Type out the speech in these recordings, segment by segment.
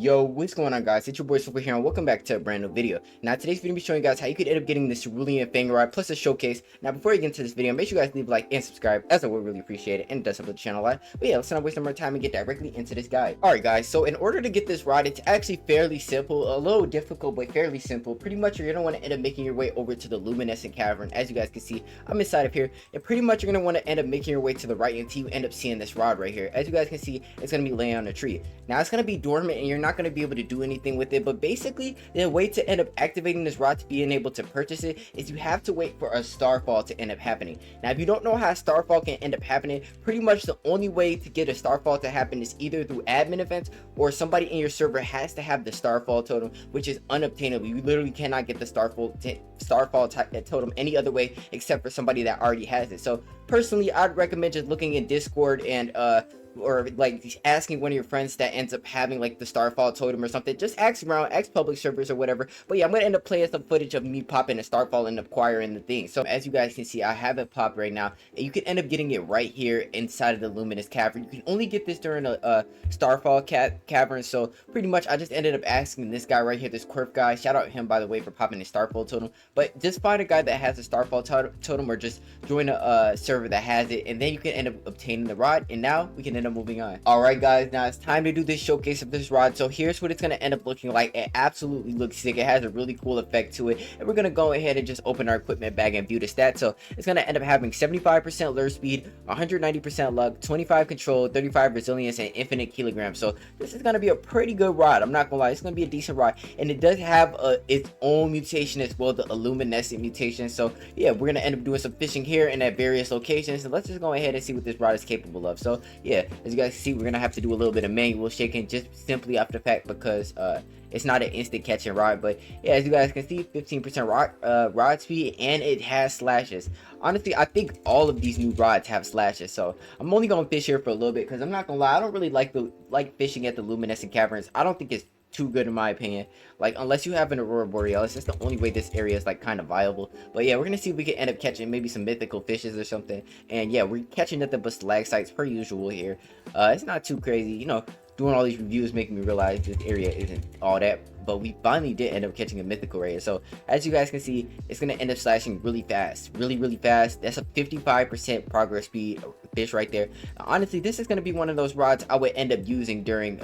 Yo, what's going on, guys? It's your boy Super here and welcome back to a brand new video. Now today's video will be showing you guys how you could end up getting this CERULEAN FANG rod plus a showcase. Now before you get into this video, make sure you guys leave a like and subscribe, as I would really appreciate it, and it does help the channel a lot. But yeah, let's not waste no more time and get directly into this guide. Alright guys, so in order to get this rod, it's actually fairly simple, a little difficult but fairly simple. Pretty much you're going to want to end up making your way over to the luminescent cavern. As you guys can see, I'm inside of here, and pretty much you're going to want to end up making your way to the right until you end up seeing this rod right here. As you guys can see, it's going to be laying on a tree. Now it's going to be dormant and you're not going to be able to do anything with it, but basically the way to end up activating this rod to being able to purchase it is you have to wait for a starfall to end up happening. Now if you don't know how starfall can end up happening, pretty much the only way to get a starfall to happen is either through admin events or somebody in your server has to have the starfall totem, which is unobtainable. You literally cannot get the starfall totem any other way except for somebody that already has it. So personally, I'd recommend just looking in Discord and or like asking one of your friends that ends up having like the starfall totem or something. Just ask around, ask public servers or whatever. But yeah, I'm gonna end up playing some footage of me popping a starfall and acquiring the thing. So as you guys can see, I have it popped right now, and you can end up getting it right here inside of the luminous cavern. You can only get this during a starfall cavern. So pretty much I just ended up asking this guy right here, this Quirf guy, shout out him by the way for popping a starfall totem. But just find a guy that has a starfall totem or just join a server that has it, and then you can end up obtaining the rod. And now we can end up moving on. All right guys, now it's time to do this showcase of this rod. So here's what it's going to end up looking like. It absolutely looks sick. It has a really cool effect to it, and we're going to go ahead and just open our equipment bag and view the stats. So it's going to end up having 75% lure speed, 190% luck, 25 control, 35 resilience, and infinite kilograms. So this is going to be a pretty good rod. I'm not gonna lie, it's going to be a decent rod, and it does have its own mutation as well, the luminescent mutation. So yeah, we're going to end up doing some fishing here and at various locations, and let's just go ahead and see what this rod is capable of. So yeah, as you guys see, we're gonna have to do a little bit of manual shaking just simply off the fact because it's not an instant catching rod. But yeah, as you guys can see, 15% rod speed, and it has slashes. Honestly, I think all of these new rods have slashes, so I'm only gonna fish here for a little bit because I'm not gonna lie, I don't really like fishing at the luminescent caverns. I don't think it's too good in my opinion, like unless you have an aurora borealis. That's the only way this area is like kind of viable. But yeah, we're gonna see if we can end up catching maybe some mythical fishes or something. And yeah, we're catching nothing but stalactites per usual here. It's not too crazy, you know. Doing all these reviews making me realize this area isn't all that, but we finally did end up catching a mythical right here. So as you guys can see, it's gonna end up slashing really fast, really fast. That's a 55% progress speed fish right there. Honestly, this is gonna be one of those rods I would end up using during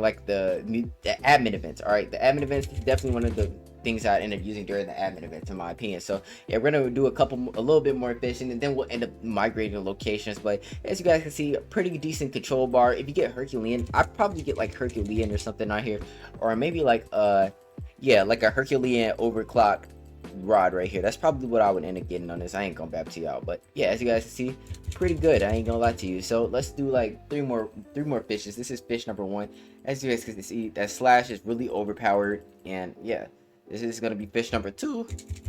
like the admin events. All right, the admin events is definitely one of the things I end up using during the admin events in my opinion. So yeah, we're gonna do a little bit more fishing, and then we'll end up migrating locations. But as you guys can see, a pretty decent control bar. If you get Herculean, I'd probably get like Herculean or something out here, or maybe like yeah, like a Herculean overclock rod right here. That's probably what I would end up getting on this. I ain't gonna bap to y'all, but yeah, as you guys can see, pretty good. I ain't gonna lie to you. So let's do like three more fishes. This is fish number 1. As you guys can see, that slash is really overpowered, and yeah, this is gonna be fish number 2.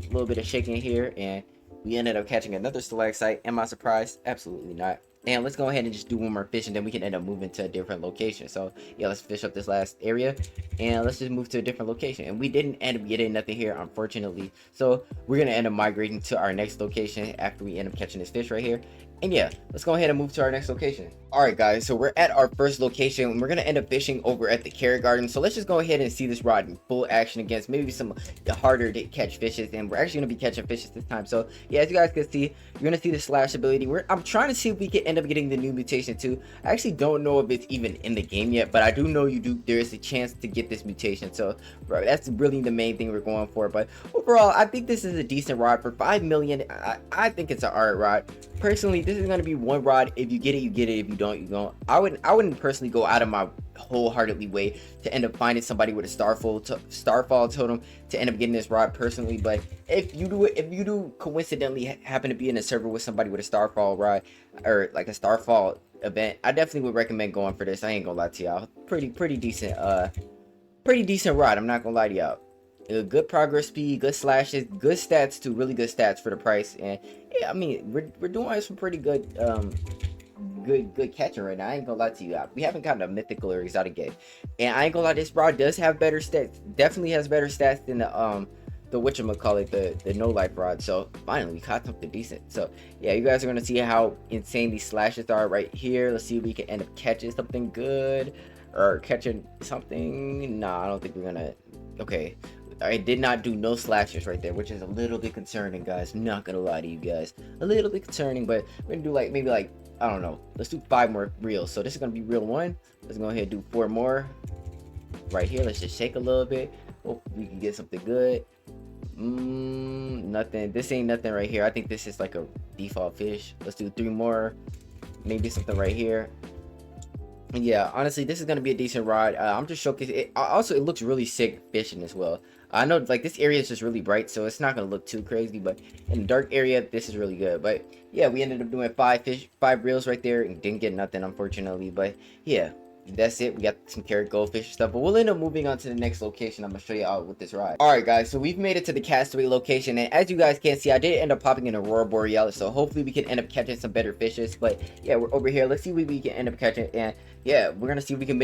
A little bit of shaking here, and we ended up catching another stalactite. Am I surprised? Absolutely not. And let's go ahead and just do one more fish, and then we can end up moving to a different location. So yeah, let's fish up this last area, and let's just move to a different location. And we didn't end up getting nothing here, unfortunately. So we're gonna end up migrating to our next location after we end up catching this fish right here. And yeah, let's go ahead and move to our next location. All right guys, so we're at our first location, and we're gonna end up fishing over at the carrot garden. So let's just go ahead and see this rod in full action against maybe some harder to catch fishes, and we're actually gonna be catching fishes this time. So yeah, as you guys can see, you're gonna see the slash ability. I'm trying to see if we can end up getting the new mutation too. I actually don't know if it's even in the game yet, but I do know there is a chance to get this mutation. So bro, that's really the main thing we're going for. But overall, I think this is a decent rod for 5 million. I think it's an art rod. Personally, this is going to be one rod. If you get it, you get it. If you don't, you don't. I wouldn't personally go out of my wholeheartedly way to end up finding somebody with a starfall totem to end up getting this rod personally. But if you do coincidentally happen to be in a server with somebody with a starfall rod or like a starfall event, I definitely would recommend going for this. I ain't gonna lie to y'all. Pretty decent rod. I'm not gonna lie to y'all. Good progress speed, good slashes, good stats too, really good stats for the price. And yeah, I mean, we're doing some pretty good good catching right now. I ain't gonna lie to you. We haven't gotten a mythical or exotic yet, and I ain't gonna lie, this rod does have better stats. Definitely has better stats than the whatchamacallit, the no life rod. So finally we caught something decent. So yeah, you guys are gonna see how insane these slashes are right here. Let's see if we can end up catching something good. or catching something. Nah, I don't think we're gonna. Okay, I did not do no slashes right there, which is a little bit concerning, guys. I'm not gonna lie to you guys, a little bit concerning. But we're gonna do like maybe like, I don't know. Let's do 5 more reels. So this is gonna be reel 1. Let's go ahead and do 4 more right here. Let's just shake a little bit. Hope we can get something good. Nothing. This ain't nothing right here. I think this is like a default fish. Let's do 3 more. Maybe something right here. And yeah, honestly, this is gonna be a decent rod. I'm just showcasing it. Also, it looks really sick fishing as well. I know like this area is just really bright, so it's not gonna look too crazy, but in the dark area, this is really good. But yeah, we ended up doing 5 reels right there and didn't get nothing, unfortunately. But yeah, that's it. We got some carrot goldfish and stuff, but we'll end up moving on to the next location. I'm gonna show you out with this ride. All right, guys, so we've made it to the Castaway location, and as you guys can see, I did end up popping in a Aurora Borealis, so hopefully we can end up catching some better fishes. But yeah, we're over here. Let's see what we can end up catching, and yeah, we're gonna see if we can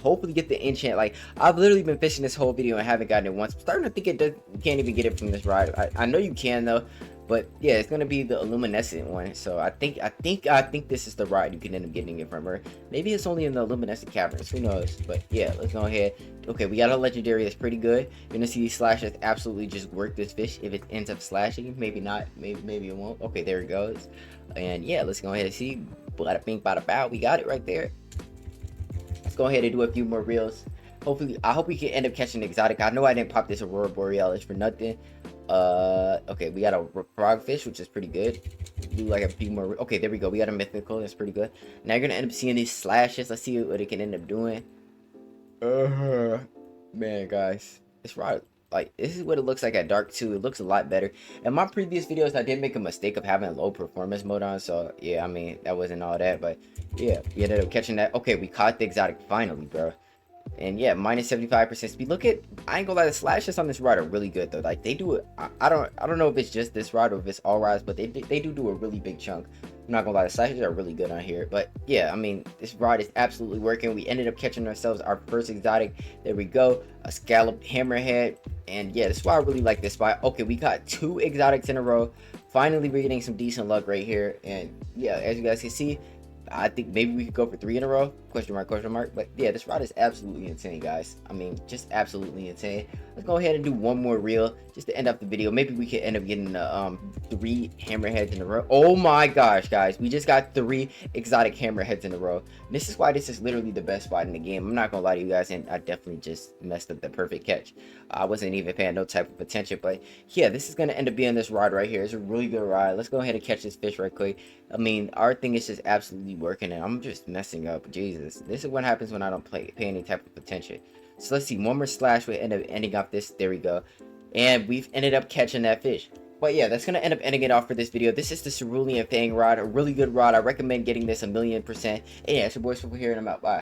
hopefully get the enchant. Like, I've literally been fishing this whole video and haven't gotten it once. I'm starting to think you can't even get it from this ride. I know you can though. But yeah, it's gonna be the luminescent one. So I think this is the ride you can end up getting it from her. Maybe it's only in the luminescent caverns. Who knows? But yeah, let's go ahead. Okay, we got a legendary that's pretty good. You're gonna see these slashes absolutely just work this fish. If it ends up slashing, maybe not. Maybe it won't. Okay, there it goes. And yeah, let's go ahead and see. Bada bing, bada bow. We got it right there. Let's go ahead and do a few more reels. Hopefully, I hope we can end up catching an exotic. I know I didn't pop this Aurora Borealis for nothing. Okay, we got a frogfish, which is pretty good. Do like a few more. Okay, there we go. We got a mythical. That's pretty good. Now you're gonna end up seeing these slashes. Let's see what it can end up doing. Man, guys, this rod, like, this is what it looks like at dark too. It looks a lot better. In my previous videos, I did make a mistake of having low performance mode on, so yeah, I mean, that wasn't all that, but yeah, we ended up catching that. Okay, we caught the exotic finally, bro. And yeah, minus 75% speed. Look at, I ain't gonna lie, the slashes on this rod are really good though. Like, they do it. I don't know if it's just this rod or if it's all rods, but they do a really big chunk. I'm not gonna lie, the slashes are really good on here. But yeah, I mean, this rod is absolutely working. We ended up catching ourselves our first exotic. There we go, a scalloped hammerhead. And yeah, that's why I really like this spot. Okay, we got 2 exotics in a row. Finally, we're getting some decent luck right here. And yeah, as you guys can see, I think maybe we could go for 3 in a row. Question mark. But yeah, this rod is absolutely insane, guys. I mean, just absolutely insane. Let's go ahead and do 1 more reel just to end up the video. Maybe we could end up getting 3 hammerheads in a row. Oh my gosh, guys, we just got 3 exotic hammerheads in a row. This is why this is literally the best spot in the game. I'm not gonna lie to you guys, and I definitely just messed up the perfect catch. I wasn't even paying no type of attention, but yeah, this is gonna end up being this rod right here. It's a really good rod. Let's go ahead and catch this fish right quick. I mean, our thing is just absolutely working, and I'm just messing up. Jesus, this is what happens when I don't pay any type of attention. So let's see, 1 more slash. We end up ending off this. There we go, and we've ended up catching that fish. But yeah, that's gonna end up ending it off for this video. This is the CERULEAN FANG rod, a really good rod. I recommend getting this 1,000,000%. And yeah, it's your boy Swivel here, and I'm out. Bye.